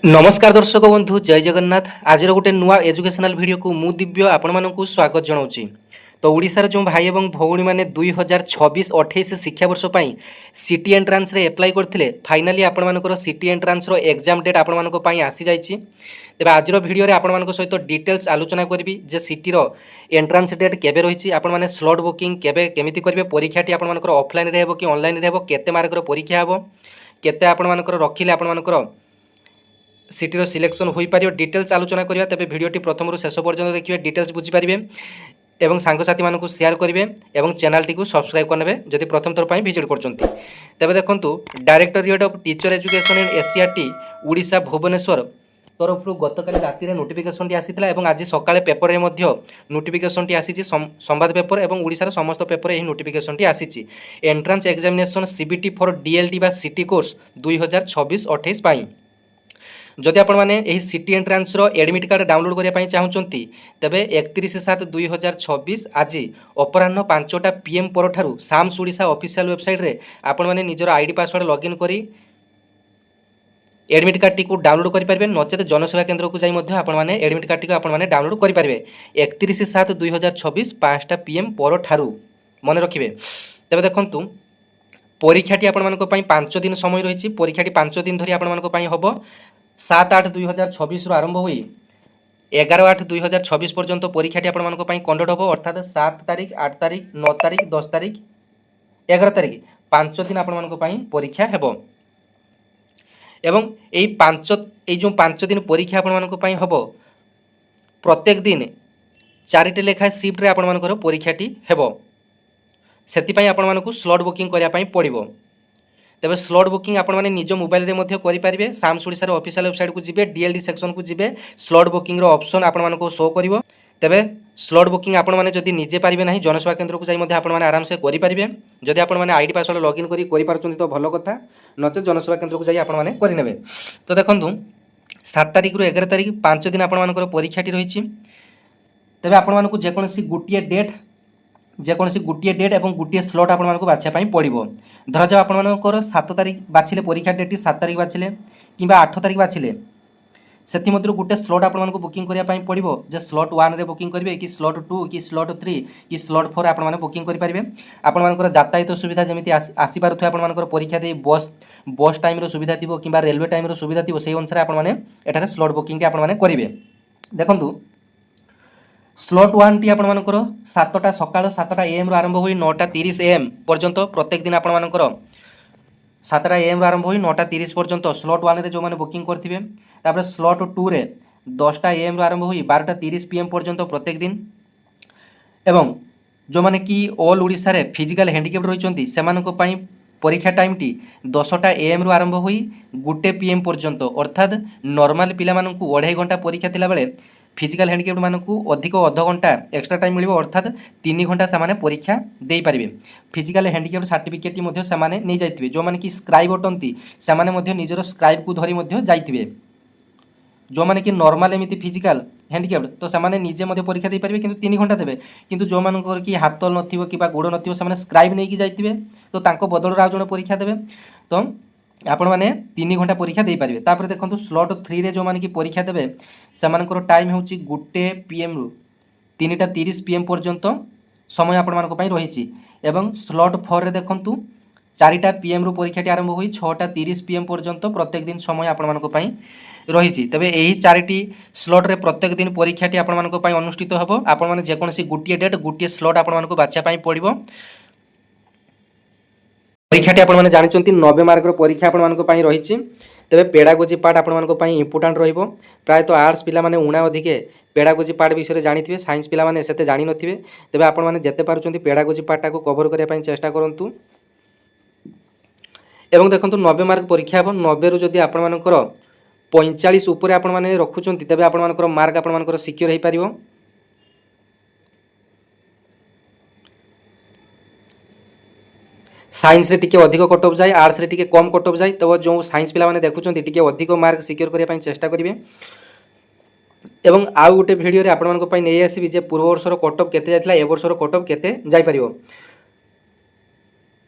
नमस्कार दर्शक बंधु जय जगन्नाथ। आज गोटे नुआ एजुकेशनल वीडियो को मु दिव्य आपण मानक स्वागत जनाऊँगी। तो ओडिशार जो भाई और भौणी मैंने 2026-28 शिक्षा वर्ष पर सीटी एंट्रांस रे एप्लाई करते फाइनाली आपण मानकर सीटी एंट्रांस रो एग्जाम डेट आपण मानक पई आसी जाइछि। तेबे आज वीडियो रे आपण मानक सहित डिटेल्स आलोचना करबी जे सीटी रो एंट्रांस डेट केबे रहिछि, आपण माने स्लॉट बुकिंग केबे केमिति करबे, परीक्षाटी आपण मानकर ऑफलाइन रे हेबो कि ऑनलाइन रे हेबो, केते मार्क रो परीक्षा हेबो, केते आपण मानकर रखिले आपण मानकर सीटी सिलेक्शन हो पार डिटेल्स आलोचना करवा। तेज भिडटी प्रथम शेष पर्यटन देखिए, डिटेल्स बुझीपारे एवं सांगसाथी मानक शेयर करेंगे और चैनल टी सब्सक्राइब करेंगे जदि प्रथम थर पर विजिट कर। तेज देखूँ directorate of teacher education and SCERT Odisha Bhubaneswar तरफ गतकाली राति नोटिफिकेशन टी आसीथिला और आज सकाळे पेपर में नोटिफिकेशन टी आसी संवाद पेपर और ओडिशार समस्त पेपर यही नोटिफिकेशन टी आसी entrance examination CBT for DLT बा सीटी कोर्स 2026-28 पाई। जदि आपण मैंने यही सीटी एंट्रांस रो एडमिट कार्ड डाउनलोड करने चाहूँगी तेबे 31/7/2026 आज अपराह्न 5टा PM पर साम्स ओडिशा ऑफिशियल वेबसाइट रे आपण मैंने निजर आईडी पासवर्ड लॉगिन करी एडमिट कार्ड टी डाउनलोड करेंगे। नचेत जनसेवा केन्द्र को जाई आपण मैंने एडमिट कार्ड टी आपण मैंने डाउनलोड करेंगे 31/7/2026 5टा PM पर मन रखिए। तेज देखूँ परीक्षाटी आपण मानक पई 5 दिन समय रही। परीक्षाटी 5 दिन धरी आपण मानक पई हबो 7/8/2026 आरंभ हुई 11/8/2026 पर्यंत परीक्षाटी आपण मानक पई कंडक्ट हबो। अर्थात 7 तारीख 8 तारीख 9 तारीख 10 तारीख 11 तारीख 5 दिन आपण मानक पई परीक्षा हेबो। एवं एई जो 5 दिन परीक्षा आपण मानक पई हबो प्रत्येक दिन 4टी लेखा शिफ्ट रे आपण मानकर परीक्षाटी हेबो। सेति आपण मानक स्लॉट बुकिंग करिया पई पड़िबो। तेज स्लॉट बुकिंग आपण मैंने निज मोबाइल रे मध्य करेंगे। साम्स ओडिशा ऑफिशियल वेबसाइट को जिबे डीएलडी सेक्शन को जिबे स्लॉट बुकिंग रो ऑप्शन आपण मानको शो करिवो। तेबे स्लॉट बुकिंग आपण माने जदि निजे पारिबे नाही जनसेवा केन्द्र को जाई मध्य आपण माने आराम से करि पारिबे। जदि आपण माने आईडी पासवर्ड लॉगिन करि पारछन तो भलो कथा, नचे जनसेवा केन्द्र को जाई आपण माने करि नेबे। तो देखंतु 7 तारीख रु 11 तारीख 5 दिन आपण मानकर परीक्षाटी रहिछि। तेबे आपण मानको जेकोनसी गुटिए डेट और गोटे स्लॉट आपण मानको बाछिया पड़ो। धर जाओ आपण मानकर 7 तारीख बाछिले परीक्षा डेट 7 तारीख बाछिले कि 8 तारीख बाछिले से गोटे स्लॉट आपण मानको बुकिंग करिया पड़ो। जे स्लॉट 1 रे बुकिंग करेंगे कि स्लॉट 2 कि स्लॉट 3 कि स्लॉट 4 आपण माने बुकिंग करि पारिबे। आपण मानकर यातायात सुविधा जमिति आसी पारुथि आपण मानकर परीक्षा दे बस टाइम रो सुविधा थिबो कि रेलवे टाइम रो सुविधा थिबो सेही अनुसार आपण माने एठारे स्लॉट बुकिंग आपण माने करिवे। देखंतु स्लॉट 1 टी आपण मानकर 7टा सकाळ 7टा AM आरंभ हुई 9:30 AM पर्यंत प्रत्येक दिन आपण मानकर 7टा AM आरंभ हुई 9:30 पर्यंत स्लॉट 1 रे जो माने बुकिंग करथिबे। तापर स्लॉट 2 रे 10टा AM आरंभ हुई 12:30 PM पर्यंत प्रत्येक दिन। एवं जो माने कि ऑल ओडिशा रे फिजिकल हैंडिकैप्ड रहिचंती सेमानक पई परीक्षा टाइम टी 10टा AM आरंभ हुई 1 PM पर्यंत। अर्थात नॉर्मल पिला मानकु 2.5 घंटा परीक्षा थिला बेले फिजिकल हैंडिकैप्ड मानकु अधिक अध घंटा एक्स्ट्रा टाइम मिलिबो। अर्थात 3 घंटा से परीक्षा दे पारिबे। फिजिकल हैंडिकैप्ड सर्टिफिकेट मध्य से नहीं जाइथिबे। जो माने कि स्क्राइब अटंती से मध्य निजर स्क्राइब को धरी मध्य जाइथिबे। जो माने कि नॉर्मल एमिति फिजिकल हैंडिकैप्ड तो से निजे मध्य परीक्षा दे पारिबे किंतु 3 घंटा देबे। किंतु जो मानकर कि हाथ नथिबो कि गोड़ नथिबो से स्क्राइब नहीं कि जाइथिबे तो तांको बदल आ जण परीक्षा देबे। तो आपण माने 3 घंटा परीक्षा दे पारिबे। तापर देखंतु स्लॉट 3 रे जो माने कि परीक्षा देबे सेमानकर टाइम होउची 1 PM रु 3:30 PM पर्यंत समय आपण मानक पई रहिछि। एवं स्लॉट 4 रे देखंतु 4टा PM रु परीक्षाटी आरंभ होई 6:30 PM पर्यंत प्रत्येक दिन समय आपण मानक पई रहिछि। तबे एही 4टी स्लॉट रे प्रत्येक दिन परीक्षाटी आपण मानक पई अनुष्ठित हबो। आपण माने जेकोनसी गुटिए डेट गुटिए स्लॉट आपण मानक बाछिया पई पड़िबो। परीक्षाटी आपण माने जानिचंती 90 मार्क रो परीक्षा आपण मानक पई रहिछि। तेबे पेडागोजी पार्ट आपण मानक पई इंपोर्टेंट रहिबो। प्राय तो आर्ट्स पिला माने उणा अधिके पेडागोजी पार्ट विषय जानिथिबे, साइंस पिला माने सेते जानि नथिबे। तेबे आपण माने जते पारुचंती पेडागोजी पार्ट को कवर करिया पई चेष्टा करंतु। एवं देखंतु 90 मार्क परीक्षा हबो। 90 रु जदि आपण मानकर 45 ऊपर आपण माने रखुचंती तेबे आपण मानकर मार्क आपण मानकर सिक्योर हे पारिबो। साइंस रे टिके अधिक कट ऑफ जाए, आर्ट्स रे टिके कम कट ऑफ जाए। तो जो साइंस पिला माने देखुचंती टिके अधिक मार्क सिक्योर करिया पई चेष्टा करिवे। एवं आउ गोटे वीडियो रे आपण मानक पई नै आसीबी जे पूर्व वर्ष रो कट ऑफ केते जायतला ए वर्ष रो कट ऑफ केते जाय परिबो।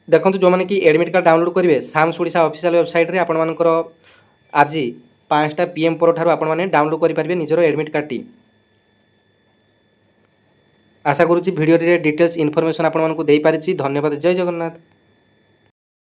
देखंतु जो माने कि एडमिट कार्ड डाउनलोड करिवे साम्स ओडिशा ऑफिशियल वेबसाइट रे आपण मानकर आज 5टा PM परठारु आपण माने डाउनलोड करि पारबे निजरो एडमिट कार्ड टी। आशा करूची भिडियो रे डिटेल्स इन्फॉर्मेशन आपण मानकु देई पारिछि। धन्यवाद। जय जगन्नाथ।